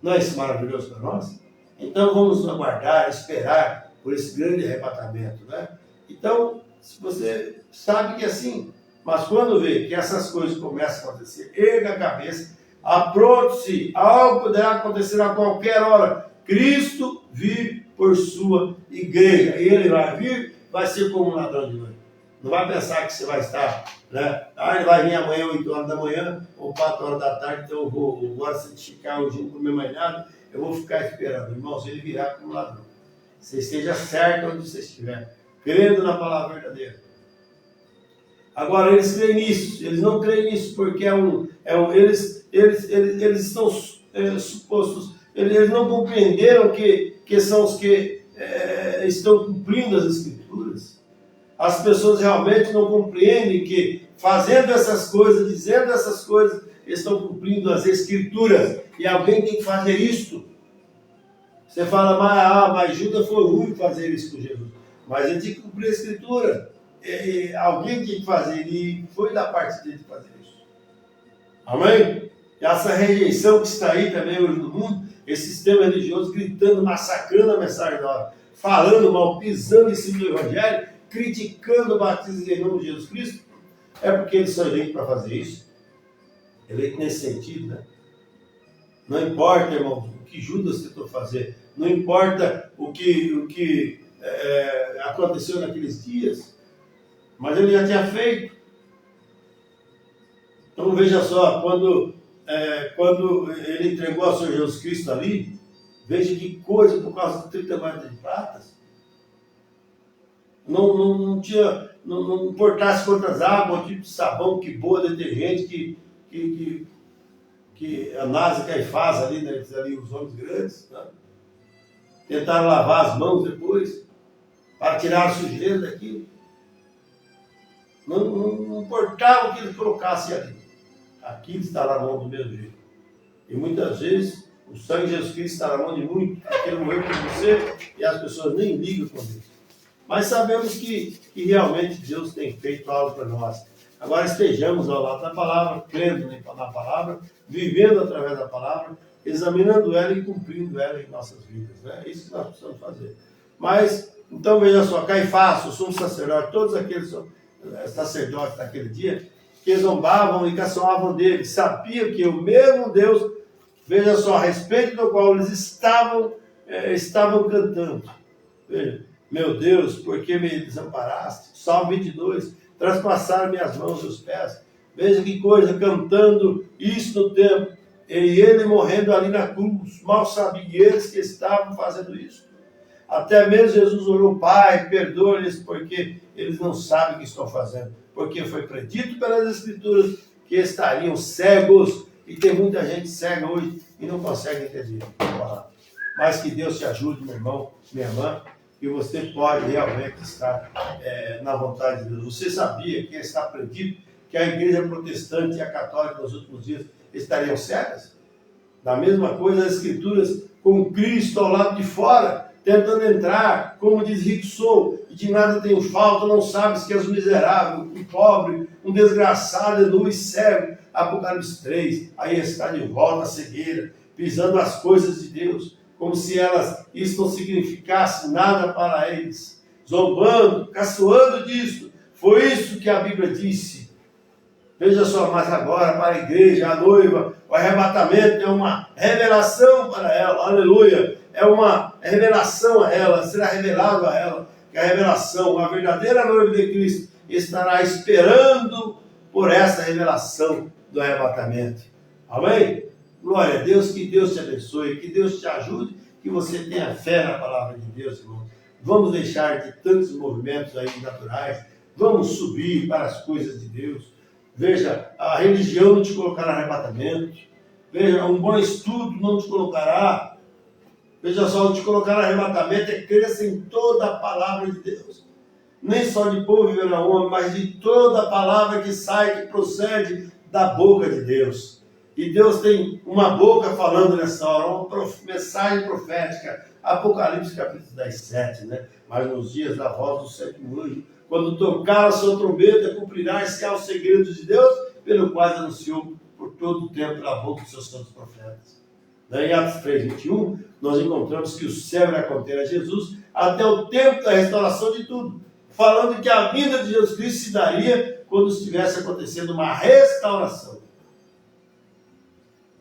Não é isso maravilhoso para nós? Então vamos aguardar, esperar por esse grande arrebatamento, né? Então, se você sabe que é assim, mas quando vê que essas coisas começam a acontecer, erga a cabeça, apronte-se, algo poderá acontecer a qualquer hora. Cristo vir por sua igreja, e ele vai vir, vai ser como um ladrão de noite. Não vai pensar que você vai estar, né? Ele vai vir amanhã, 8 horas da manhã, ou 4 horas da tarde, então eu vou agora santificar hoje, não comer mais nada, eu vou ficar esperando. Irmãos, ele virá como ladrão. Você esteja certo onde você estiver, crendo na palavra verdadeira. Agora, eles creem nisso, eles não creem nisso, porque eles estão supostos, eles não compreenderam que são os que estão cumprindo as Escrituras. As pessoas realmente não compreendem que, fazendo essas coisas, dizendo essas coisas, estão cumprindo as Escrituras. E alguém tem que fazer isto. Você fala, mas Judas foi ruim fazer isso com Jesus. Mas ele tinha que cumprir a Escritura. Alguém tinha que fazer, e foi da parte dele fazer isso. Amém? E essa rejeição que está aí também hoje no mundo, esse sistema religioso gritando, massacrando a mensagem da hora, falando mal, pisando em cima do Evangelho, criticando o batismo em nome de Jesus Cristo, é porque eles são eleitos para fazer isso. Eleito nesse sentido, né? Não importa, irmão, o que Judas tentou fazer, não importa o que aconteceu naqueles dias, mas ele já tinha feito. Então veja só, quando ele entregou ao Senhor Jesus Cristo ali, veja que coisa por causa de 30 moedas de pratas. Não tinha, não importasse quantas águas, tipo de sabão, que boa, detergente, que Anás e Caifás ali, né, ali os homens grandes, né, tentaram lavar as mãos depois, para tirar a sujeira daquilo. Não importava o que ele colocasse ali. Aquilo está na mão do mesmo jeito. E muitas vezes o sangue de Jesus Cristo está na mão de muitos, porque ele morreu por você e as pessoas nem ligam com isso. Mas sabemos que realmente Deus tem feito algo para nós. Agora estejamos ao lado da palavra, crendo na palavra, vivendo através da palavra, examinando ela e cumprindo ela em nossas vidas. Né? É isso que nós precisamos fazer. Mas, então veja só, Caifás, o sumo sacerdote, todos aqueles sacerdotes daquele dia, que zombavam e caçoavam dele, sabiam que o mesmo Deus, veja só, a respeito do qual eles estavam cantando. Veja, meu Deus, por que me desamparaste? Salmo 22, traspassaram minhas mãos e os pés. Veja que coisa, cantando isso no tempo, e ele morrendo ali na cruz, mal sabiam eles que estavam fazendo isso. Até mesmo Jesus orou, Pai, perdoa-lhes, porque eles não sabem o que estão fazendo. Porque foi predito pelas Escrituras que estariam cegos, e tem muita gente cega hoje e não consegue entender. Mas que Deus te ajude, meu irmão, minha irmã, que você pode realmente estar na vontade de Deus. Você sabia que está predito que a igreja protestante e a católica nos últimos dias estariam cegas? Da mesma coisa as Escrituras, com Cristo ao lado de fora, tentando entrar, como diz rico sou, e de nada tenho falta, não sabes que és um miserável, um pobre, um desgraçado, nu e cego. Apocalipse 3, aí está de volta a cegueira, pisando as coisas de Deus, como se isso não significasse nada para eles, zombando, caçoando disso. Foi isso que a Bíblia disse. Veja só, mas agora para a igreja, a noiva, o arrebatamento é uma revelação para ela, aleluia, é uma revelação a ela, será revelado a ela, que a revelação, a verdadeira noiva de Cristo, estará esperando por essa revelação do arrebatamento. Amém? Glória a Deus, que Deus te abençoe, que Deus te ajude, que você tenha fé na palavra de Deus, irmão. Vamos deixar de tantos movimentos aí naturais, vamos subir para as coisas de Deus. Veja, a religião não te colocará no arrebatamento. Veja, um bom estudo não te colocará. Veja só, te colocar no arrebatamento é crer em toda a palavra de Deus. Nem só de pão viverá o homem, mas de toda a palavra que sai, que procede da boca de Deus. E Deus tem uma boca falando nessa hora, uma mensagem profética. Apocalipse capítulo 17, né? Mas nos dias da voz do sétimo anjo, quando tocar a sua trombeta, cumprirá-se os segredos de Deus, pelo qual anunciou por todo o tempo pela boca dos seus santos profetas. Em Atos 3:21, nós encontramos que o céu irá conter a Jesus até o tempo da restauração de tudo, falando que a vinda de Jesus Cristo se daria quando estivesse acontecendo uma restauração.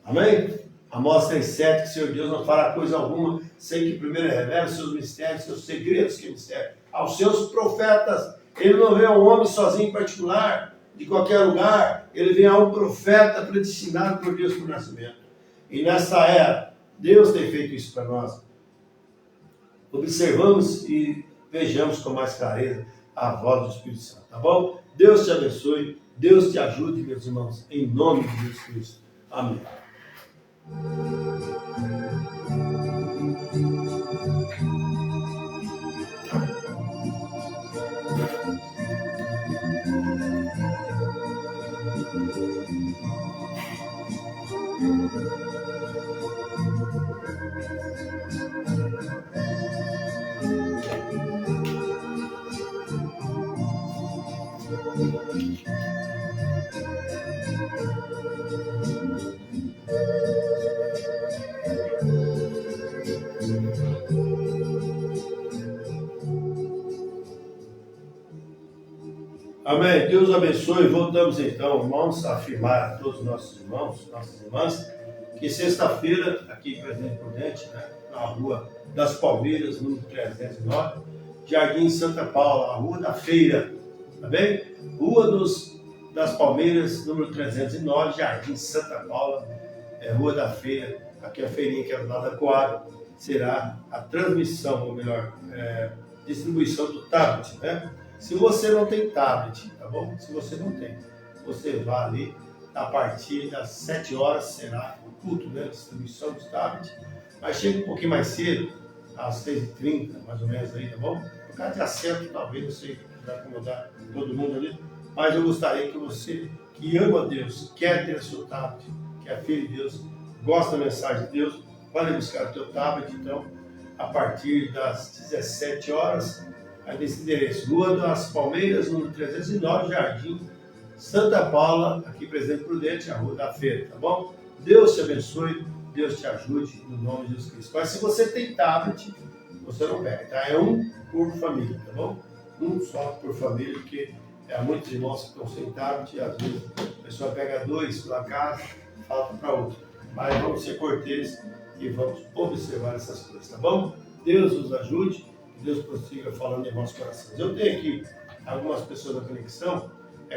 Amém? Amós 3:7, que o Senhor Deus não fará coisa alguma sem que primeiro revele os seus mistérios, seus segredos que mistério aos seus profetas. Ele não vem a um homem sozinho em particular, de qualquer lugar. Ele vem a um profeta predestinado por Deus por nascimento. E nessa era, Deus tem feito isso para nós. Observamos e vejamos com mais clareza a voz do Espírito Santo, tá bom? Deus te abençoe, Deus te ajude, meus irmãos, em nome de Jesus Cristo. Amém. Amém. Deus abençoe. Voltamos então, irmãos, a afirmar a todos os nossos irmãos, nossas irmãs, que sexta-feira, aqui em Presidente Prudente, né, na Rua das Palmeiras, número 309, Jardim Santa Paula, a Rua da Feira, tá bem? Rua das Palmeiras, número 309, Jardim Santa Paula, Rua da Feira, aqui a feirinha que é do lado da Coab, será a transmissão, ou melhor, distribuição do tablet, né? Se você não tem tablet, tá bom? Se você não tem, você vá ali, a partir das 7 horas será o culto, né? Distribuição dos tablets, mas chega um pouquinho mais cedo, às 6h30, mais ou menos aí, tá bom? Por causa de assento, talvez, não sei, vai acomodar todo mundo ali, mas eu gostaria que você, que ama a Deus, quer ter seu tablet, que é filho de Deus, gosta da mensagem de Deus, pode buscar o teu tablet, então, a partir das 17 horas, aí nesse endereço, Rua das Palmeiras, número 309, Jardim Santa Paula, aqui Presidente Prudente, a Rua da Feira, tá bom? Deus te abençoe, Deus te ajude, no nome de Jesus Cristo. Mas se você tem tablet, você não pega, tá? É um por família, tá bom? Um só por família, porque há muitos irmãos que estão sem tablet, e às vezes a pessoa pega 2 pela casa, falta para outro. Mas vamos ser corteses e vamos observar essas coisas, tá bom? Deus nos ajude, que Deus prossiga falando em nossos corações. Eu tenho aqui algumas pessoas da conexão,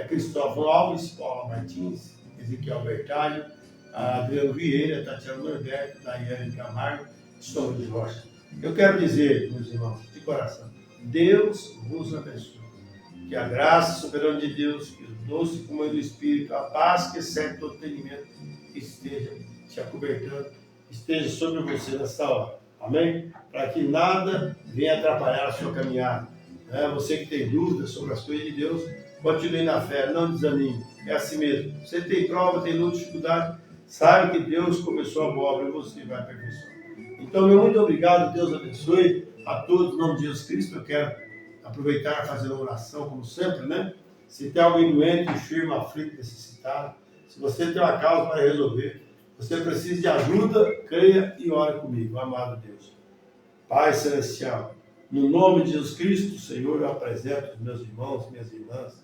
Cristóvão Alves, Paula Martins, Ezequiel Bertalho, Adriano Vieira, Tatiana Norberto, Daiane Camargo, Sombra de Rocha. Eu quero dizer, meus irmãos, de coração, Deus vos abençoe. Que a graça soberana de Deus, que o doce comunhão do Espírito, a paz que excede todo entendimento, esteja te acobertando, esteja sobre você nessa hora. Amém? Para que nada venha atrapalhar a sua caminhada. Você que tem dúvidas sobre as coisas de Deus, continue na fé, não desanime. É assim mesmo. Você tem prova, tem luta, dificuldade, saiba que Deus começou a boa obra e você vai aperfeiçoar. Então, meu muito obrigado, Deus abençoe a todos, em nome de Jesus Cristo. Eu quero aproveitar e fazer uma oração, como sempre, né? Se tem alguém doente, enfermo, aflito, necessitado, se você tem uma causa para resolver, você precisa de ajuda, creia e ore comigo, amado Deus. Pai Celestial, no nome de Jesus Cristo, Senhor, eu apresento os meus irmãos, minhas irmãs,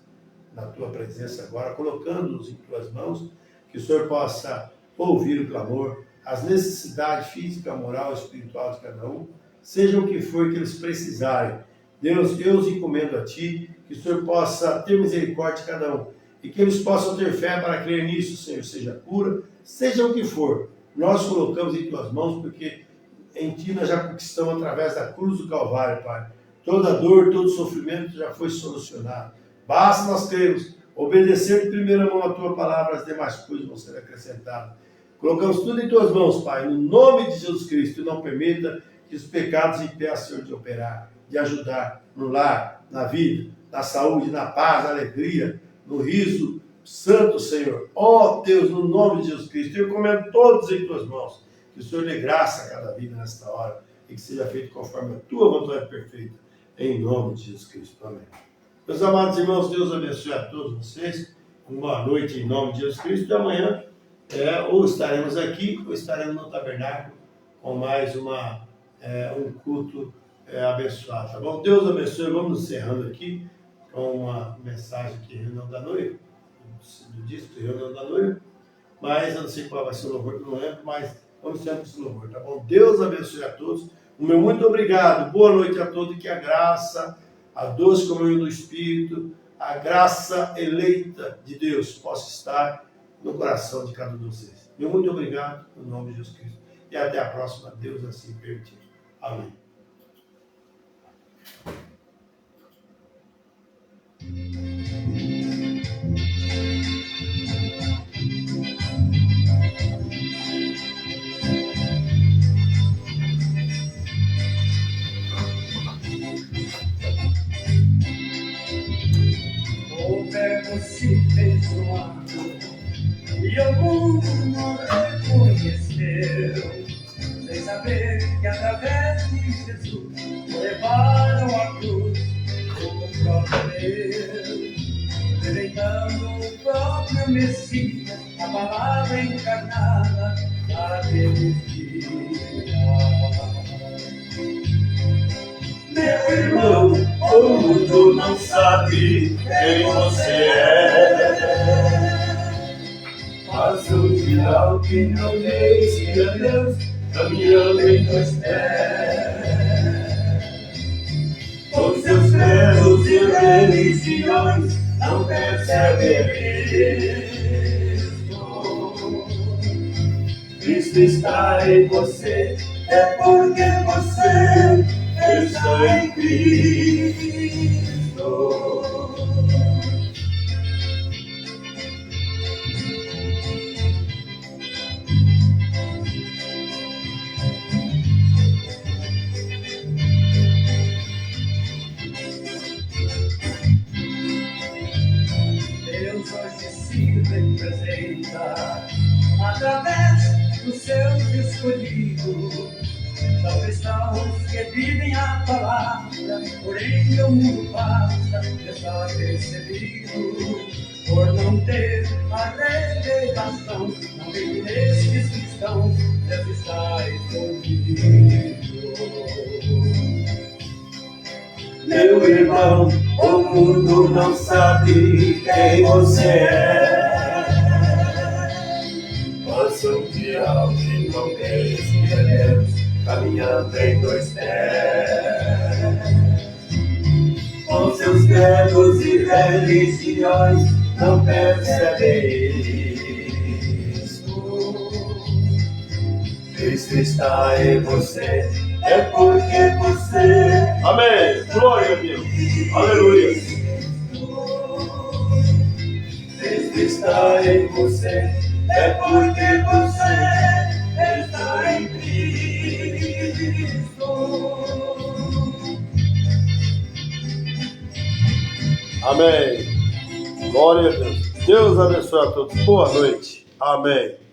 na Tua presença agora, colocando-nos em Tuas mãos, que o Senhor possa ouvir o clamor, as necessidades física, moral e espiritual de cada um, seja o que for que eles precisarem. Deus, eu os encomendo a Ti, que o Senhor possa ter misericórdia de cada um, e que eles possam ter fé para crer nisso, Senhor, seja cura, seja o que for. Nós colocamos em Tuas mãos, porque em Ti nós já conquistamos através da cruz do Calvário, Pai. Toda dor, todo sofrimento já foi solucionado. Basta nós crermos, obedecer de primeira mão a Tua palavra, as demais coisas vão ser acrescentadas. Colocamos tudo em Tuas mãos, Pai, no nome de Jesus Cristo, e não permita que os pecados impeçam, Senhor, de operar, de ajudar no lar, na vida, na saúde, na paz, na alegria, no riso santo, Senhor. Ó Deus, no nome de Jesus Cristo, eu encomendo todos em Tuas mãos, que o Senhor dê graça a cada vida nesta hora, e que seja feito conforme a Tua vontade perfeita, em nome de Jesus Cristo. Amém. Meus amados irmãos, Deus abençoe a todos vocês, uma boa noite em nome de Jesus Cristo, e amanhã ou estaremos aqui, ou estaremos no tabernáculo, com mais um culto abençoado, tá bom? Deus abençoe, vamos encerrando aqui, com uma mensagem aqui, reunião da noiva, do disco, reunião da noiva, mas eu não sei qual vai ser o louvor, não lembro, mas vamos sempre esse louvor, tá bom? Deus abençoe a todos, o meu muito obrigado, boa noite a todos, e que a graça, a doce comunhão do Espírito, a graça eleita de Deus possa estar no coração de cada um de vocês. Meu muito obrigado, no nome de Jesus Cristo, e até a próxima, Deus assim permitir. Amém. O verbo se fez humano e o mundo não reconheceu, sem saber que através de Jesus levaram a cruz o próprio Deus, revelando o próprio Messias, a palavra encarnada daqueles dias. Meu irmão, o mundo não sabe quem você é, mas o final que não deixe a Deus caminhando em teus pés. Com seus credos e religiões não percebe Cristo está em você, é porque você está em Cristo. Deus hoje se representa através dos seus escolhidos. São cristãos que vivem a palavra, porém o mundo passa desapercebido. Por não ter a revelação, não vive nestes cristãos, Deus está escondido. Meu irmão, o mundo não sabe quem você é. Passa um dia que não conhece é Deus, caminhando em dois pés. Com seus credos e religiões, não percebem isso. Cristo está em você, é porque você... Amém! Glória a Deus! Aleluia! Cristo está em você, é porque você está em Cristo. Amém! Glória a Deus! Deus abençoe a todos. Boa noite. Amém.